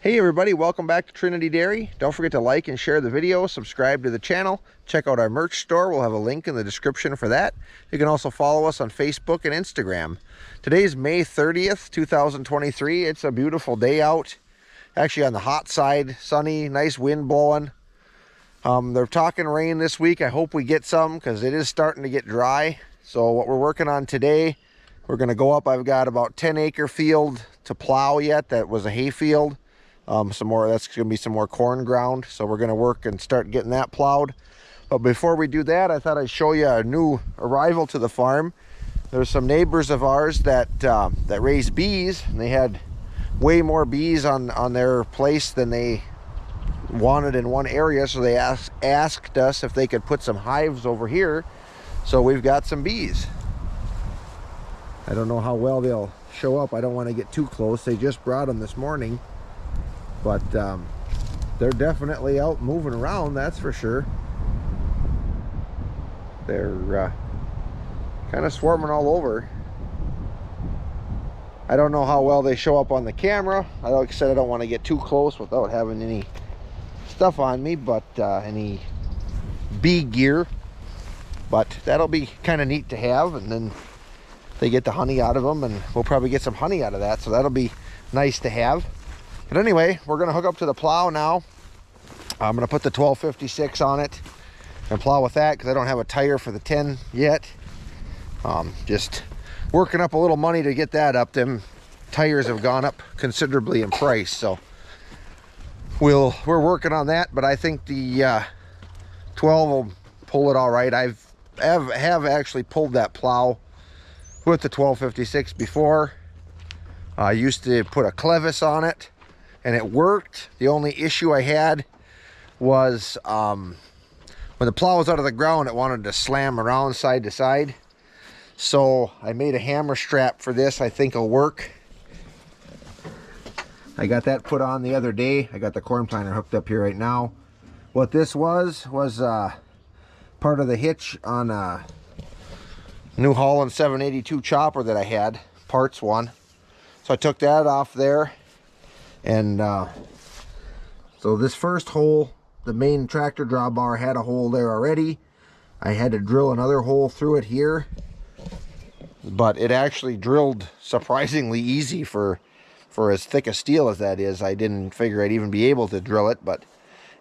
Hey everybody, welcome back to Trinity Dairy. Don't forget to like and share the video, subscribe to the channel, check out our merch store. We'll have a link in the description for that. You can also follow us on Facebook and Instagram. Today's May 30th, 2023. It's a beautiful day out. Actually on the hot side, sunny, nice wind blowing. They're talking rain this week. I hope we get some because it is starting to get dry. So what we're working on today, we're going to go up. I've got about 10-acre field to plow yet. That was a hay field. Some more, that's going to be some more corn ground. So we're going to work and start getting that plowed. But before we do that, I thought I'd show you a new arrival to the farm. There's some neighbors of ours that raise bees, and they had way more bees on their place than they wanted in one area. So they asked us if they could put some hives over here. So we've got some bees. I don't know how well they'll show up. I don't want to get too close. They just brought them this morning. But they're definitely out moving around, that's for sure. They're kind of swarming all over. I don't know how well they show up on the camera. Like I said, I don't want to get too close without having any stuff on me, but any bee gear. But that'll be kind of neat to have, and then they get the honey out of them, and we'll probably get some honey out of that, so that'll be nice to have. But anyway, we're going to hook up to the plow now. I'm going to put the 1256 on it and plow with that because I don't have a tire for the 10 yet. Just working up a little money to get that up. Them tires have gone up considerably in price, so we're working on that. But I think the 12 will pull it all right. I have actually pulled that plow with the 1256 before. I used to put a Klejeski on it, and it worked. The only issue I had was when the plow was out of the ground, it wanted to slam around side to side. So I made a hammer strap for this. I think it'll work. I got that put on the other day. I got the corn planter hooked up here right now. What this was part of the hitch on a New Holland 782 chopper that I had, parts one. So I took that off there. And so this first hole, the main tractor drawbar had a hole there already. I had to drill another hole through it here, but it actually drilled surprisingly easy for as thick a steel as that is. I didn't figure I'd even be able to drill it, but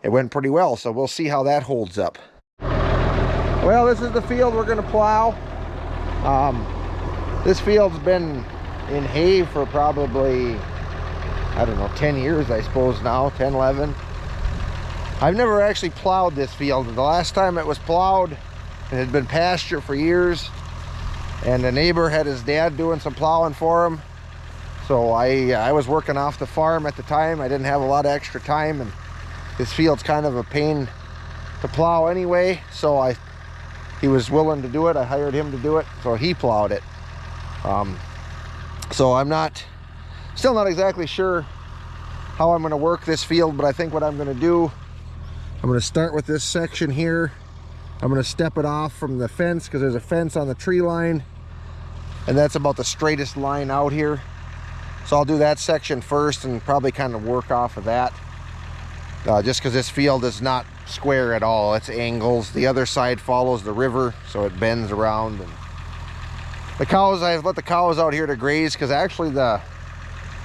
it went pretty well. So we'll see how that holds up. Well, this is the field we're going to plow. This field's been in hay for probably, I don't know, 10 years, I suppose now, 10, 11. I've never actually plowed this field. The last time it was plowed, it had been pasture for years, and the neighbor had his dad doing some plowing for him. So I was working off the farm at the time. I didn't have a lot of extra time, and this field's kind of a pain to plow anyway. So he was willing to do it. I hired him to do it, so he plowed it. So I'm still not exactly sure how I'm going to work this field, but I think what I'm going to do, I'm going to start with this section here. I'm going to step it off from the fence because there's a fence on the tree line, and that's about the straightest line out here. So I'll do that section first and probably kind of work off of that, just because this field is not square at all. It's angles. The other side follows the river, so it bends around. And the cows, I've let the cows out here to graze because actually the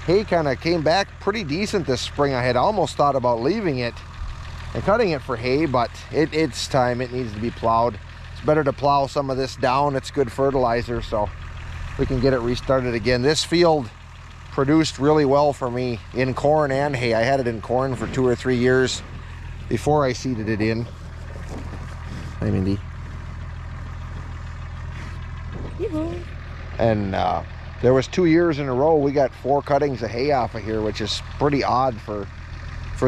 hay kind of came back pretty decent this spring. I had almost thought about leaving it and cutting it for hay, but it's time. It needs to be plowed. It's better to plow some of this down. It's good fertilizer, so we can get it restarted again. This field produced really well for me in corn and hay. I had it in corn for 2 or 3 years before I seeded it in. Hi, Mindy. And there was 2 years in a row we got 4 cuttings of hay off of here, which is pretty odd for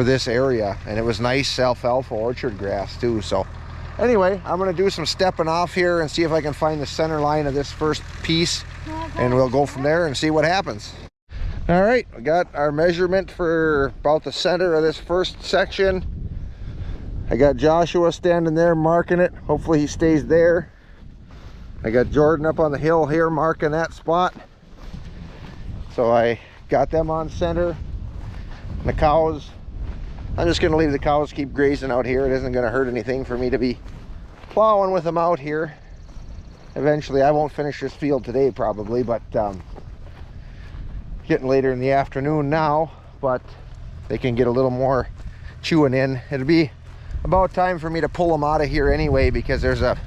this area. And it was nice alfalfa orchard grass too. So anyway, I'm going to do some stepping off here and see if I can find the center line of this first piece, and we'll go from there and see what happens. All right, we got our measurement for about the center of this first section. I got Joshua standing there marking it. Hopefully he stays there. I got Jordan up on the hill here marking that spot. So I got them on center. And the cows, I'm just gonna leave the cows keep grazing out here. It isn't gonna hurt anything for me to be plowing with them out here. Eventually, I won't finish this field today probably, but getting later in the afternoon now, but they can get a little more chewing in. It'll be about time for me to pull them out of here anyway, because there's a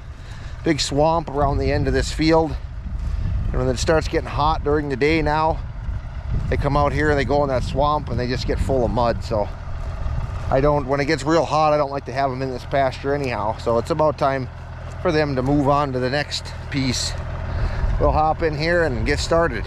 big swamp around the end of this field. And when it starts getting hot during the day now, they come out here and they go in that swamp and they just get full of mud. So I don't, when it gets real hot, I don't like to have them in this pasture anyhow. So it's about time for them to move on to the next piece. We'll hop in here and get started.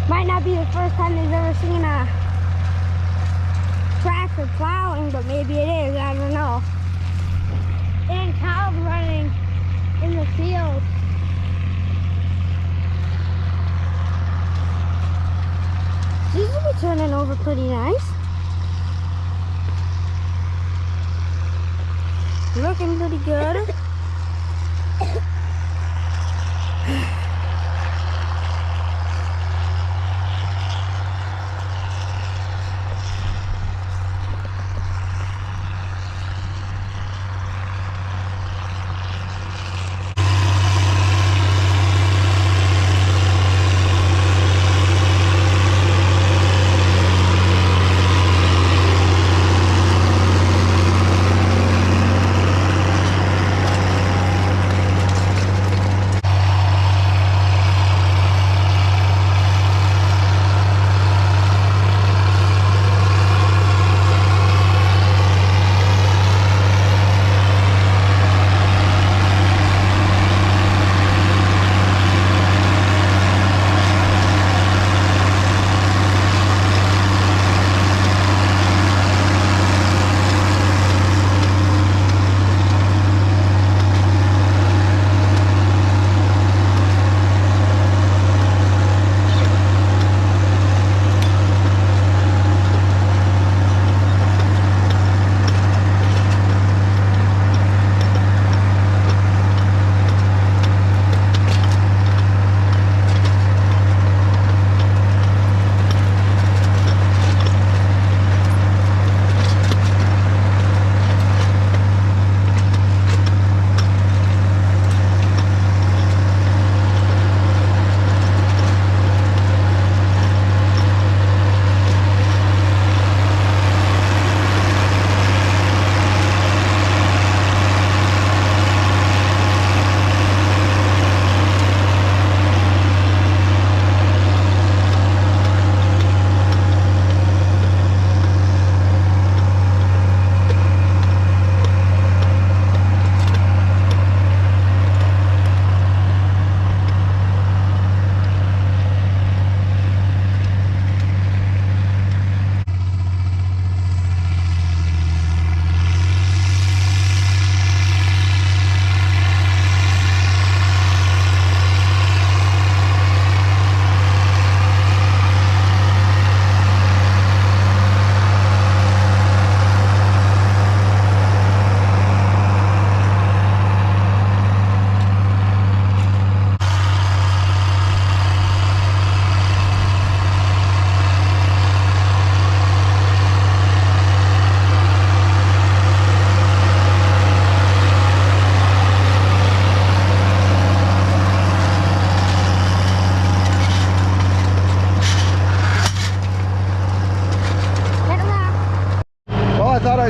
Might not be the first time they've ever seen a tractor plowing, but maybe it is, I don't know. And cows running in the field. These will be turning over pretty nice. Looking pretty good.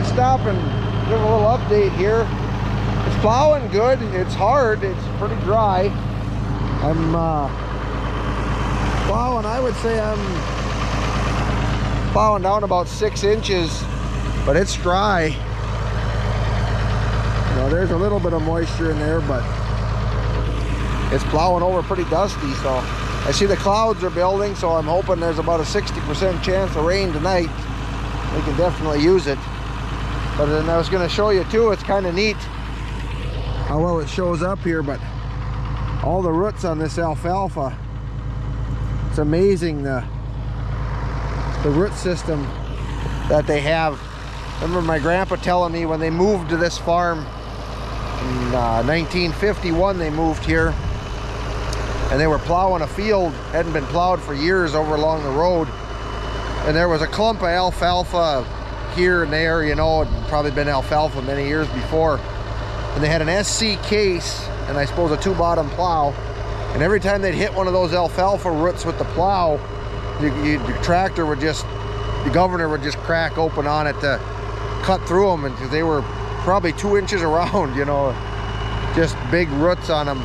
to stop and give a little update here. It's plowing good. It's hard. It's pretty dry. I'm plowing, I would say I'm plowing down about 6 inches, but it's dry. You know, there's a little bit of moisture in there, but it's plowing over pretty dusty. So I see the clouds are building, so I'm hoping there's about a 60% chance of rain tonight. We can definitely use it. But then I was going to show you too, it's kind of neat how well it shows up here, but all the roots on this alfalfa, it's amazing the root system that they have. I remember my grandpa telling me when they moved to this farm in 1951, they moved here and they were plowing a field, hadn't been plowed for years, over along the road, and there was a clump of alfalfa here and there, you know, it had probably been alfalfa many years before, and they had an SC case and I suppose a 2-bottom plow, and every time they'd hit one of those alfalfa roots with the plow, the tractor would just, the governor would just crack open on it to cut through them, and they were probably 2 inches around, you know, just big roots on them.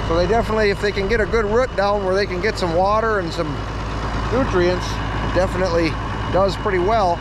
So they definitely, if they can get a good root down where they can get some water and some nutrients, it definitely does pretty well.